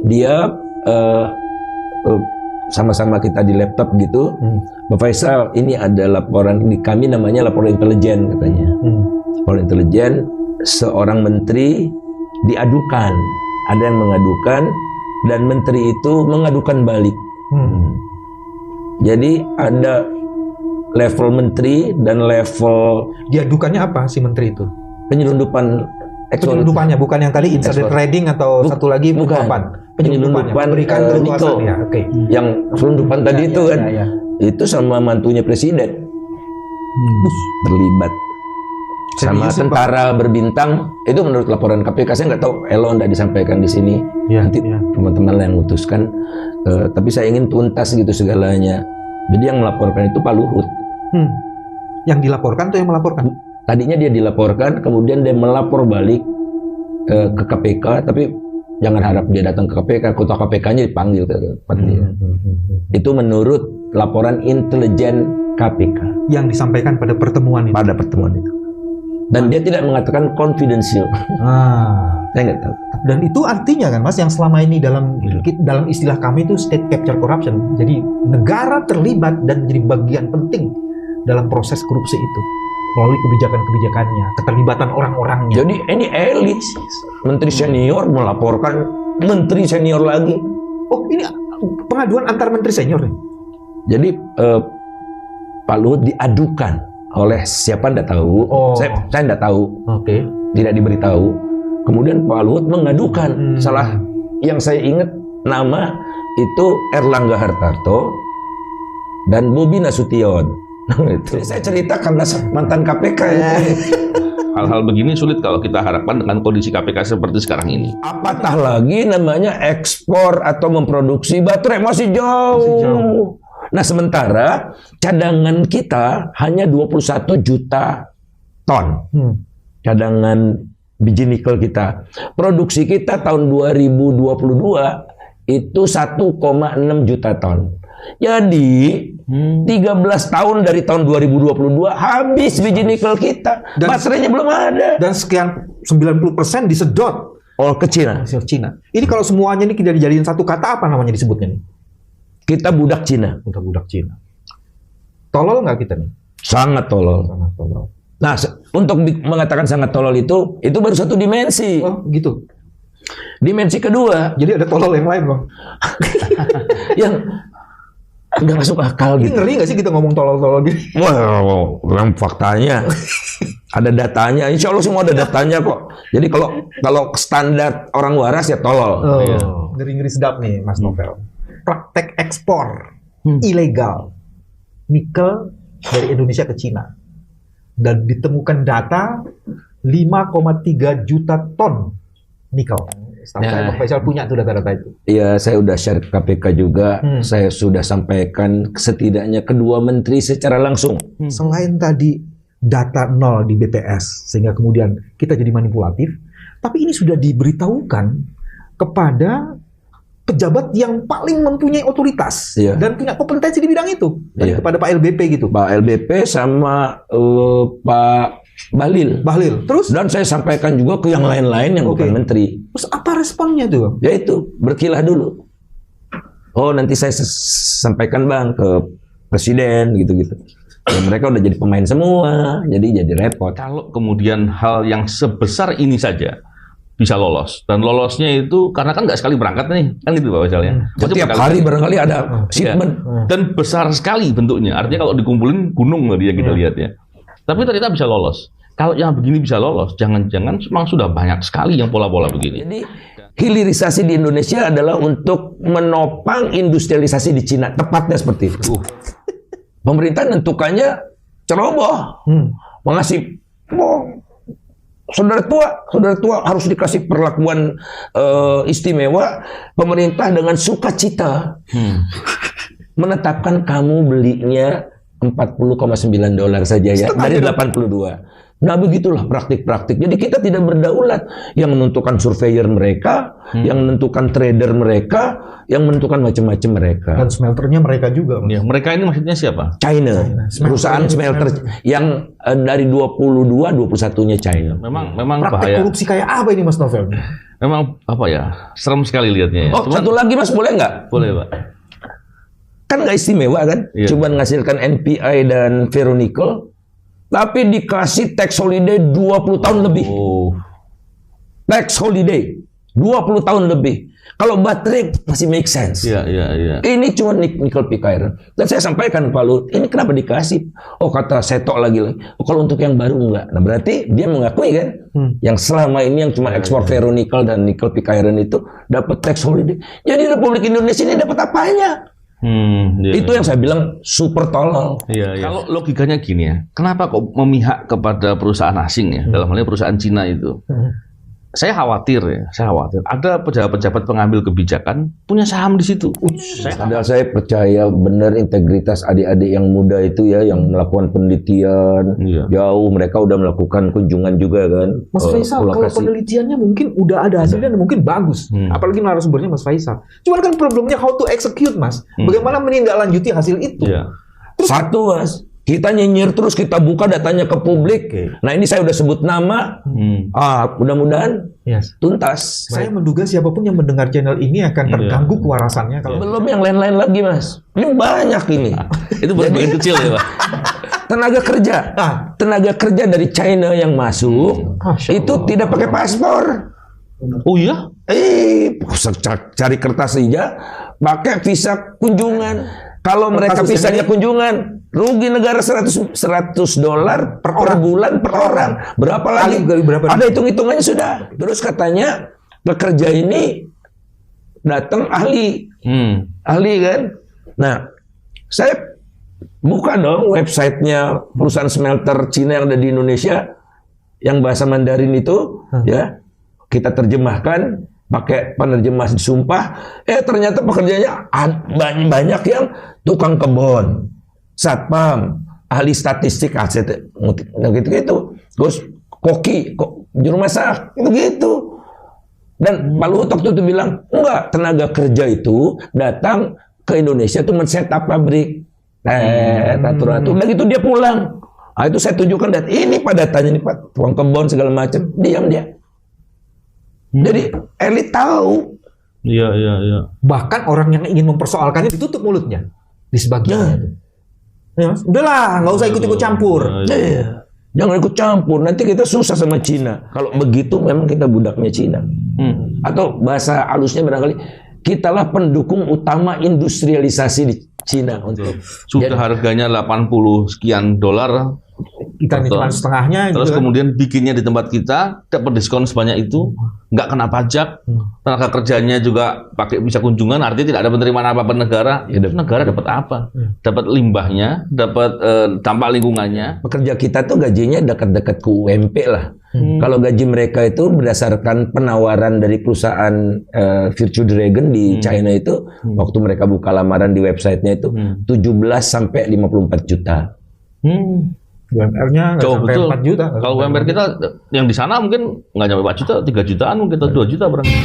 dia sama-sama kita di laptop gitu. Pak Faisal, ini ada laporan di kami namanya laporan intelijen katanya. Laporan intelijen, seorang menteri diadukan, ada yang mengadukan dan menteri itu mengadukan balik. Jadi ada level menteri dan level diadukannya apa si menteri itu? Penyelundupan. Penyelundupannya bukan yang tadi insider trading atau satu lagi bukan. Penyelundupannya memberikan keleluasan ya. Yang penyelundupan tadi itu kan itu sama mantunya presiden terlibat sama tentara berbintang. Itu menurut laporan KPK. Saya nggak tahu, Elo nggak disampaikan di sini. Nanti teman-teman yang memutuskan. Tapi saya ingin tuntas gitu segalanya. Jadi yang melaporkan itu Pak Luhut. Yang dilaporkan tuh yang melaporkan? Tadinya dia dilaporkan, kemudian dia melapor balik ke KPK, tapi jangan harap dia datang ke KPK, ketua KPK-nya dipanggil ke tempat dia. Itu menurut laporan intelijen KPK. Yang disampaikan pada pertemuan itu? Pada pertemuan itu. Dan dia tidak mengatakan confidential. Saya nggak tahu. Dan itu artinya kan Mas, yang selama ini dalam istilah kami itu state capture corruption. Jadi negara terlibat dan menjadi bagian penting dalam proses korupsi itu melalui kebijakan-kebijakannya, keterlibatan orang-orangnya. Jadi ini elit, menteri senior melaporkan menteri senior lagi. Oh, ini pengaduan antar menteri senior nih. Jadi Pak Luhut diadukan oleh siapa nggak tahu. Saya nggak tahu. Tidak diberitahu. Kemudian Pak Luhut mengadukan salah yang saya ingat nama itu Erlangga Hartarto dan Bobi Nasution. Itu saya cerita karena mantan KPK ya. Hal-hal begini sulit kalau kita harapkan dengan kondisi KPK seperti sekarang ini. Apatah lagi namanya ekspor atau memproduksi baterai masih jauh. Nah sementara cadangan kita hanya 21 juta ton. Cadangan biji nikel kita. Produksi kita tahun 2022 itu 1,6 juta ton. Jadi 13 tahun dari tahun 2022 habis biji nikel kita. Dan baterainya belum ada. Dan sekian 90% disedot ke Cina. Ini kalau semuanya ini kita dijadiin satu kata, apa namanya disebutnya nih? Kita budak Cina. Kita budak Cina. Tolol nggak kita nih? Sangat tolol. Nah, untuk mengatakan sangat tolol itu baru satu dimensi. Oh, gitu. Dimensi kedua. Jadi ada tolol yang lain, Bang. Yang udah masuk akal gitu. Ngeri nggak sih kita ngomong tolol-tolol gitu? Wow, dalam faktanya ada datanya. Insya Allah semua ada datanya kok. Jadi kalau standar orang waras ya tolol. Ngeri-ngeri sedap nih, Mas Novel. Praktek ekspor ilegal nikel dari Indonesia ke Cina, dan ditemukan data 5,3 juta ton nikel. Pak Faisal punya tuh data-data itu. Iya, saya udah share ke KPK juga. Saya sudah sampaikan setidaknya kedua menteri secara langsung. Selain tadi data nol di BPS, sehingga kemudian kita jadi manipulatif, tapi ini sudah diberitahukan kepada pejabat yang paling mempunyai otoritas dan punya kompetensi di bidang itu. Kepada Pak LBP gitu. Pak LBP sama Pak Bahlil. Terus? Dan saya sampaikan juga ke yang lain-lain yang bukan menteri. Terus apa responnya tuh? Ya itu, berkilah dulu. Oh, nanti saya sampaikan Bang ke presiden gitu-gitu. Ya, mereka udah jadi pemain semua, jadi repot. Kalau kemudian hal yang sebesar ini saja bisa lolos, dan lolosnya itu karena kan nggak sekali berangkat nih, kan gitu Pak Faisal ya. Setiap hari barangkali ada shipment. Dan besar sekali bentuknya, artinya kalau dikumpulin gunung lah dia kita lihat ya. Tapi ternyata bisa lolos. Kalau yang begini bisa lolos, jangan-jangan memang sudah banyak sekali yang pola-pola begini. Jadi hilirisasi di Indonesia adalah untuk menopang industrialisasi di Cina, tepatnya seperti itu. Pemerintah nentukannya ceroboh, mengasih saudara tua harus dikasih perlakuan istimewa. Pemerintah dengan sukacita menetapkan kamu belinya $40,9 saja ya dari 82. Nah begitulah praktik-praktik. Jadi kita tidak berdaulat. Yang menentukan surveyor mereka, yang menentukan trader mereka, yang menentukan macam-macam mereka. Dan smelternya mereka juga. Ya, mereka ini maksudnya siapa? China. Perusahaan smelter yang dari 22, 21-nya China. Memang praktik bahaya. korupsi kayak apa ini Mas Novel? Memang apa ya, serem sekali lihatnya ya. Oh, satu lagi Mas, boleh nggak? Boleh Pak. Kan nggak istimewa kan? Iya. Cuma menghasilkan NPI dan ferronikel, tapi dikasih tax holiday 20 tahun lebih. Oh. Tax holiday 20 tahun lebih. Kalau baterai masih make sense. Iya, iya, iya. Ini cuma nickel pick iron. Dan saya sampaikan Pak Luhut, ini kenapa dikasih? Oh, kata Seto lagi. Oh, kalau untuk yang baru enggak. Nah, berarti dia mengakui kan, yang selama ini yang cuma ekspor ferronikel dan nickel pick iron itu dapat tax holiday. Jadi Republik Indonesia ini dapat apanya? Iya, Itu yang saya bilang super tolol. Iya, iya. Kalau logikanya gini ya, kenapa kok memihak kepada perusahaan asing ya, dalam hal ini perusahaan Cina itu? Saya khawatir ada pejabat-pejabat pengambil kebijakan punya saham di situ. Padahal saya percaya benar integritas adik-adik yang muda itu ya, yang melakukan penelitian. Iya. Jauh mereka udah melakukan kunjungan juga kan. Mas Faisal, kalau lokasi. penelitiannya mungkin udah ada hasilnya dan mungkin bagus. Apalagi narasumbernya Mas Faisal. Cuman kan problemnya how to execute, Mas. Bagaimana menindaklanjuti hasil itu? Iya. Satu Mas, kita nyinyir terus, kita buka datanya ke publik. Nah ini saya udah sebut nama. Mudah-mudahan tuntas. Saya menduga siapapun yang mendengar channel ini akan terganggu kewarasannya. Kalau Belum yang lain-lain lagi Mas. Ini banyak ini. Itu baru bagian kecil ya Pak. Tenaga kerja dari China yang masuk itu tidak pakai paspor. Oh iya? Cari kertas saja, pakai visa kunjungan. Kalau mereka kasus visanya kunjungan, rugi negara $100 per bulan per orang. Berapa lagi? Berapa? Ada hitung-hitungannya sudah. Terus katanya pekerja ini datang ahli kan. Nah, saya buka dong websitenya perusahaan smelter Cina yang ada di Indonesia, yang bahasa Mandarin itu, ya kita terjemahkan pakai penerjemah disumpah. Ternyata pekerjanya banyak yang tukang kebun, satpam, ahli statistik, aset, gitu-gitu. Terus koki, juru masak, gitu-gitu. Dan Pak Luhut waktu itu bilang, enggak, tenaga kerja itu datang ke Indonesia tuh men-setup pabrik. Atur-atur. Udah gitu dia pulang. Nah, itu saya tunjukkan, dan ini Pak datanya, ini Pak, tukang kebun segala macam. Diam dia. Jadi elit tahu. Iya. bahkan orang yang ingin mempersoalkannya ditutup mulutnya di sebagian. Ya, udahlah, nggak usah ikut-ikut campur. Iya. Jangan ikut campur, nanti kita susah sama Cina. Kalau begitu memang kita budaknya Cina. Atau bahasa halusnya barangkali, kitalah pendukung utama industrialisasi di Cina. Sudah harganya 80 sekian dolar. Kita ini cuma setengahnya. Terus gitu kan. kemudian bikinnya di tempat kita, dapat diskon sebanyak itu, nggak kena pajak, tenaga kerjanya juga pakai visa kunjungan, artinya tidak ada penerimaan apa-apa negara. Ya, negara dapat apa? Dapat limbahnya, dapat dampak lingkungannya. Pekerja kita tuh gajinya dekat-dekat ke UMP lah. Kalau gaji mereka itu berdasarkan penawaran dari perusahaan Virtue Dragon di China itu, waktu mereka buka lamaran di websitenya itu 17 sampai 54 juta. UMR-nya nggak Jauh sampai betul. 4 juta. Kalau UMR kita yang di sana mungkin nggak nyampe 4 juta, 3 jutaan mungkin, atau 2 juta barangkali.